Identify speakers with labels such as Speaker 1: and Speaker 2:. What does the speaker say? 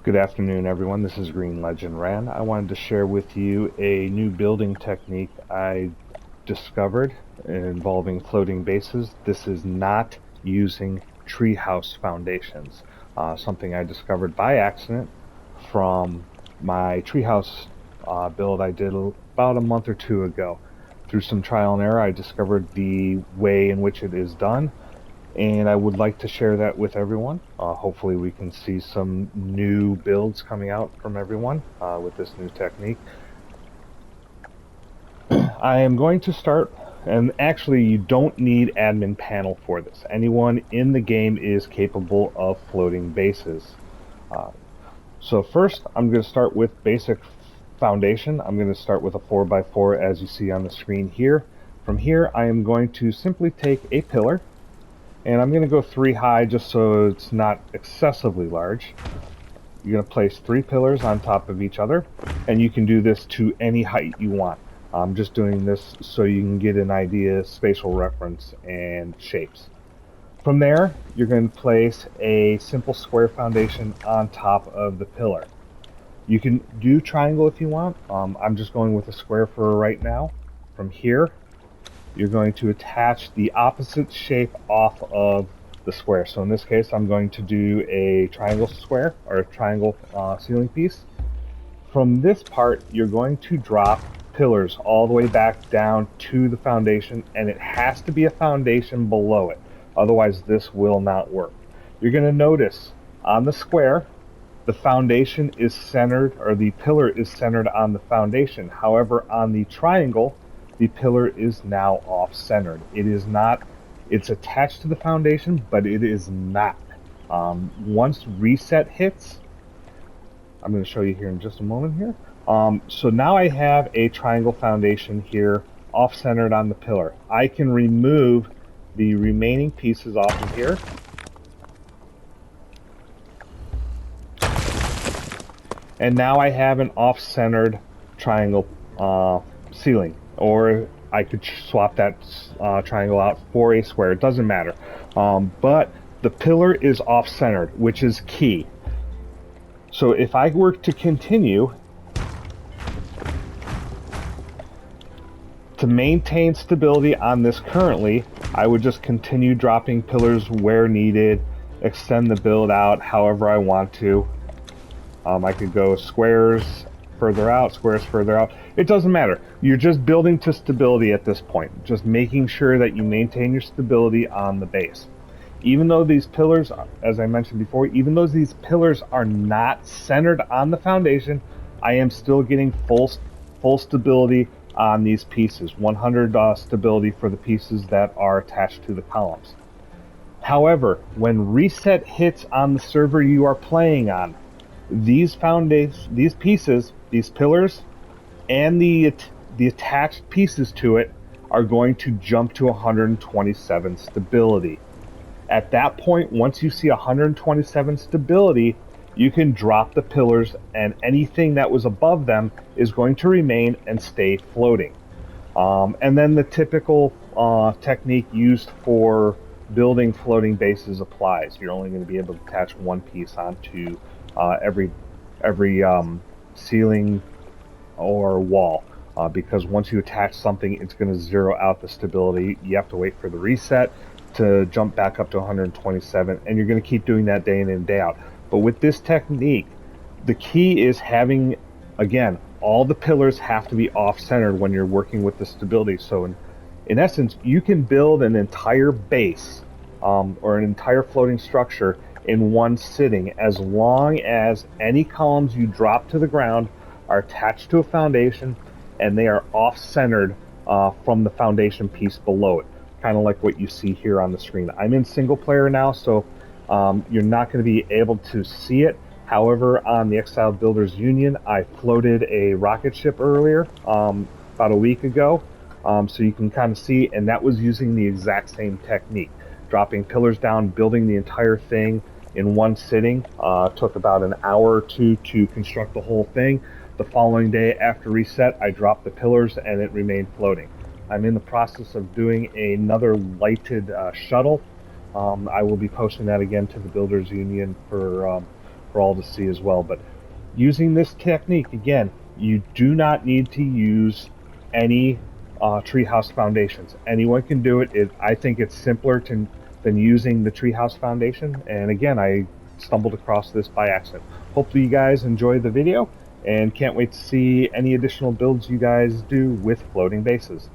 Speaker 1: Good afternoon, everyone. This is Green Legend Ran. I wanted to share with you a new building technique I discovered involving floating bases. This is not using treehouse foundations, something I discovered by accident from my treehouse build I did about a month or two ago. Through some trial and error, I discovered the way in which it is done, and I would like to share that with everyone. Hopefully we can see some new builds coming out from everyone with this new technique. I am going to start, and actually you don't need admin panel for this. Anyone in the game is capable of floating bases. Uh, so first I'm going to start with basic foundation. I'm going to start with a 4x4 as you see on the screen here. From here I am going to simply take a pillar, and I'm going to go 3 high just so it's not excessively large. You're going to place 3 pillars on top of each other, and you can do this to any height you want. I'm just doing this so you can get an idea, spatial reference, and shapes. From there, you're going to place a simple square foundation on top of the pillar. You can do triangle if you want. I'm just going with a square for right now. From here, you're going to attach the opposite shape off of the square. So in this case, I'm going to do a triangle square, or a triangle ceiling piece. From this part, you're going to drop pillars all the way back down to the foundation, and it has to be a foundation below it. Otherwise, this will not work. You're going to notice on the square, the foundation is centered, or the pillar is centered on the foundation. However, on the triangle, the pillar is now off-centered. It is not, it's attached to the foundation, but it is not. Once reset hits, I'm going to show you here in just a moment here. So now I have a triangle foundation here, off-centered on the pillar. I can remove the remaining pieces off of here. And now I have an off-centered triangle ceiling. Or I could swap that triangle out for a square. It doesn't matter. But the pillar is off-centered, which is key. So if I were to continue to maintain stability on this currently, I would just continue dropping pillars where needed, extend the build out however I want to. I could go squares further out, squares further out. It doesn't matter. You're just building to stability at this point. Just making sure that you maintain your stability on the base. Even though these pillars, as I mentioned before, even though these pillars are not centered on the foundation, I am still getting full stability on these pieces. 100 stability for the pieces that are attached to the columns. However, when reset hits on the server you are playing on, these pieces, these pillars, and the attached pieces to it are going to jump to 127 stability. At that point, once you see 127 stability, you can drop the pillars, and anything that was above them is going to remain and stay floating. And then the typical technique used for building floating bases applies. You're only going to be able to attach one piece onto every ceiling or wall, because once you attach something, it's going to zero out the stability. You have to wait for the reset to jump back up to 127, and you're going to keep doing that day in and day out. But with this technique, the key is having, again, all the pillars have to be off-centered when you're working with the stability. So in essence, you can build an entire base or an entire floating structure in one sitting, as long as any columns you drop to the ground are attached to a foundation and they are off-centered from the foundation piece below it, kind of like what you see here on the screen. I'm in single player now, so you're not going to be able to see it. However, on the Exile Builders Union, I floated a rocket ship earlier, about a week ago, so you can kind of see, and that was using the exact same technique. Dropping pillars down, building the entire thing in one sitting. Took about an hour or two to construct the whole thing. The following day after reset, I dropped the pillars and it remained floating. I'm in the process of doing another lighted shuttle. I will be posting that again to the Builders Union for for all to see as well. But using this technique, again, you do not need to use any Treehouse foundations. Anyone can do it. I think it's simpler than using the Treehouse foundation. And again, I stumbled across this by accident. Hopefully you guys enjoy the video, and can't wait to see any additional builds you guys do with floating bases.